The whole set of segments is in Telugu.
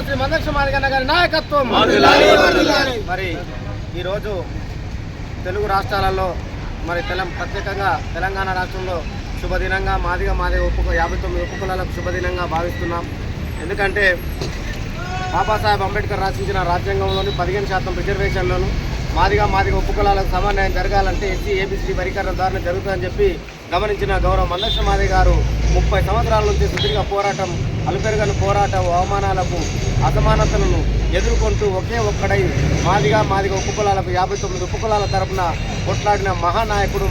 శ్రీ మందక్ష మాదిగన్న గారి నాయకత్వం మరి ఈరోజు తెలుగు రాష్ట్రాలలో మరి ప్రత్యేకంగా తెలంగాణ రాష్ట్రంలో శుభదినంగా మాదిగ 59 ఉపకులాలకు శుభదినంగా భావిస్తున్నాం. ఎందుకంటే బాబాసాహెబ్ అంబేద్కర్ రచించిన రాజ్యాంగంలోని 15% రిజర్వేషన్లను మాదిగ ఉపకులాలకు సమన్వయం జరగాలంటే ఎస్సీ ఏబీసీ వర్గీకరణ ద్వారా జరుగుతుందని చెప్పి గమనించిన గౌరవ మందక్ష మాదిగ గారు 30 సంవత్సరాల నుంచి సుదీర్ఘ పోరాటం, అలుపెరుగని పోరాటం, అవమానాలకు అసమానతలను ఎదుర్కొంటూ ఒకే ఒక్కడై మాదిగ ఉపకులాలకు 59 ఉపకులాల తరపున కొట్లాడిన మహానాయకుడు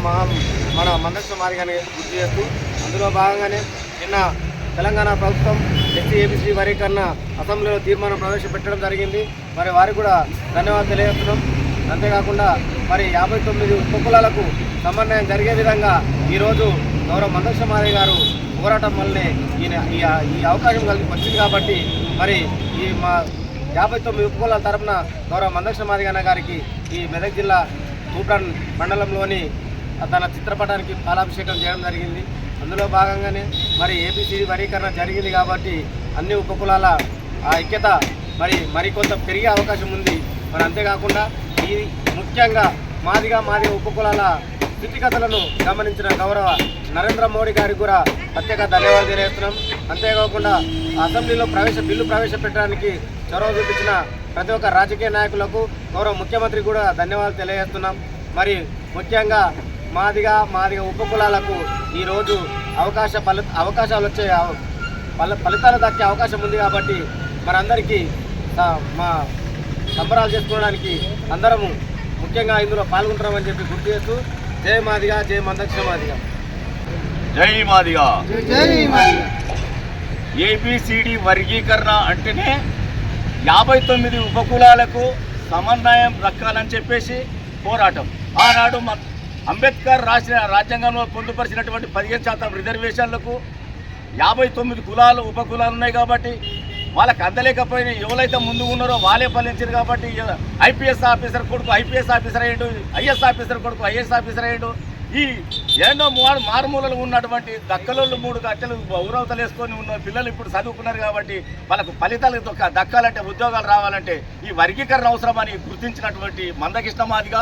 మన మందక్ష మాదిగని గుర్తు చేస్తూ, అందులో భాగంగానే నిన్న తెలంగాణ ప్రభుత్వం ఎస్సీ ఏబీసీ వర్గీకరణ అసెంబ్లీలో తీర్మానం ప్రవేశపెట్టడం జరిగింది. మరి వారికి కూడా ధన్యవాదాలు తెలియజేస్తున్నాం. అంతేకాకుండా మరి 59 ఉపకులాలకు సమన్వయం జరిగే విధంగా ఈరోజు గౌరవ మందక్ష మాదిగ గారు పోరాటం వల్లనే ఈ అవకాశం వచ్చింది. కాబట్టి మరి ఈ మా 59 ఉపకులాల తరపున గౌరవ మందక్ష మాదిగ గారికి ఈ మెదక్ జిల్లా తూప్రాన్ మండలంలోని తన చిత్రపటానికి పాలాభిషేకం చేయడం జరిగింది. అందులో భాగంగానే మరి ఏబీసీ వర్గీకరణ జరిగింది కాబట్టి అన్ని ఉపకులాల ఐక్యత మరికొంత పెరిగే అవకాశం ఉంది. మరి అంతేకాకుండా ఈ ముఖ్యంగా మాదిగ ఉపకులాల స్థితిగతులను గమనించిన గౌరవ నరేంద్ర మోడీ గారికి కూడా ప్రత్యేక ధన్యవాదాలు తెలియజేస్తున్నాం. అంతేకాకుండా అసెంబ్లీలో బిల్లు ప్రవేశపెట్టడానికి చొరవ చూపించిన ప్రతి ఒక్క రాజకీయ నాయకులకు గౌరవ ముఖ్యమంత్రి కూడా ధన్యవాదాలు తెలియజేస్తున్నాం. మరి ముఖ్యంగా మాదిగ ఉపకులాలకు ఈరోజు అవకాశాలు వచ్చే ఫలితాలు దక్కే అవకాశం ఉంది. కాబట్టి మనందరికీ మా సంబరాలు చేసుకోవడానికి అందరము ముఖ్యంగా ఇందులో పాల్గొంటామని చెప్పి గుర్తు చేస్తూ జై మాదిగ, జై మందక్ష మాదిగ, జై మాదిగ. జై మాదిగ. ఏబిసిడి వర్గీకరణ అంటేనే 59 ఉపకులాలకు సమన్వయం దక్కాలని చెప్పేసి పోరాటం. ఆనాడు అంబేద్కర్ రాసిన రాజ్యాంగంలో పొందుపరిచినటువంటి 15% రిజర్వేషన్లకు 59 ఉపకులాలు ఉన్నాయి. కాబట్టి వాళ్ళకి అందలేకపోయినా ఎవరైతే ముందు ఉన్నారో వాళ్ళే ఫలించారు. కాబట్టి ఐపీఎస్ ఆఫీసర్ కొడుకు ఐపీఎస్ ఆఫీసర్ అయ్యాడు, ఐఎస్ ఆఫీసర్ కొడుకు ఐఏఎస్ ఆఫీసర్ అయ్యాడు. ఈ ఎన్నో మారుమూలలు ఉన్నటువంటి దక్కలోళ్ళు 3 గట్టెలు ఊరవతలు వేసుకొని ఉన్న పిల్లలు ఇప్పుడు చదువుకున్నారు. కాబట్టి వాళ్ళకు ఫలితాలు దక్కాలంటే, ఉద్యోగాలు రావాలంటే ఈ వర్గీకరణ అవసరమని గుర్తించినటువంటి మందకృష్ణ మాదిగ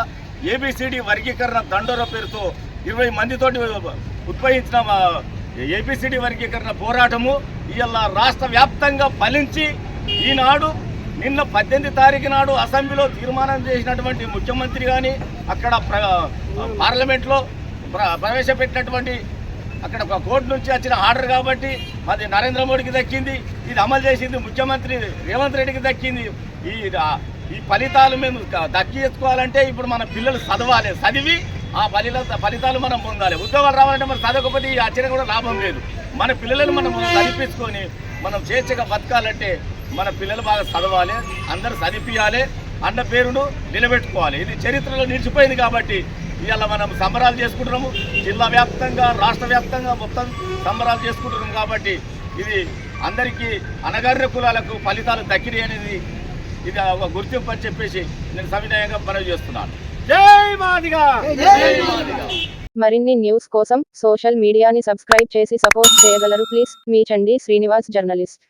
ఏబిసిడి వర్గీకరణ దండోర పేరుతో 20 మందితోటి ఉద్భవించిన ఏబిసిడి వర్గీకరణ పోరాటము ఇవాళ రాష్ట్ర వ్యాప్తంగా ఫలించి ఈనాడు నిన్న 18 తారీఖు నాడు అసెంబ్లీలో తీర్మానం చేసినటువంటి ముఖ్యమంత్రి కానీ అక్కడ పార్లమెంట్లో ప్రవేశపెట్టినటువంటి అక్కడ ఒక కోర్టు నుంచి వచ్చిన ఆర్డర్ కాబట్టి అది నరేంద్ర మోడీకి దక్కింది. ఇది అమలు చేసింది ముఖ్యమంత్రి రేవంత్ రెడ్డికి దక్కింది. ఈ ఫలితాలు మేము దక్కించుకోవాలంటే ఇప్పుడు మన పిల్లలు చదవాలి, చదివి ఆ ఫలితాలు మనం పొందాలి. ఉద్యోగాలు రావాలంటే మరి చదవకపోతే ఈ ఆశ్చర్యం కూడా లాభం లేదు. మన పిల్లలను మనం చదివించుకొని మనం స్వేచ్ఛగా బతకాలంటే మన పిల్లలు బాగా చదవాలి, అందరూ చదివించాలి, అన్న పేరును నిలబెట్టుకోవాలి. ఇది చరిత్రలో నిలిచిపోయింది. కాబట్టి ఇవాళ మనం సంబరాలు చేసుకుంటున్నాము. జిల్లా వ్యాప్తంగా, రాష్ట్ర వ్యాప్తంగా మొత్తం సంబరాలు చేసుకుంటున్నాం. కాబట్టి ఇది అందరికీ అణగారిన కులాలకు ఫలితాలు దక్కిడి అనేది ఇది ఒక గుర్తింపు అని చెప్పేసి నేను సవినయంగా మనవి చేస్తున్నాను. జై మాదిగ. మరిన్ని న్యూస్ కోసం సోషల్ మీడియాని సబ్స్క్రైబ్ చేసి సపోర్ట్ చేయగలరు please. Me Chandi Srinivas, journalist.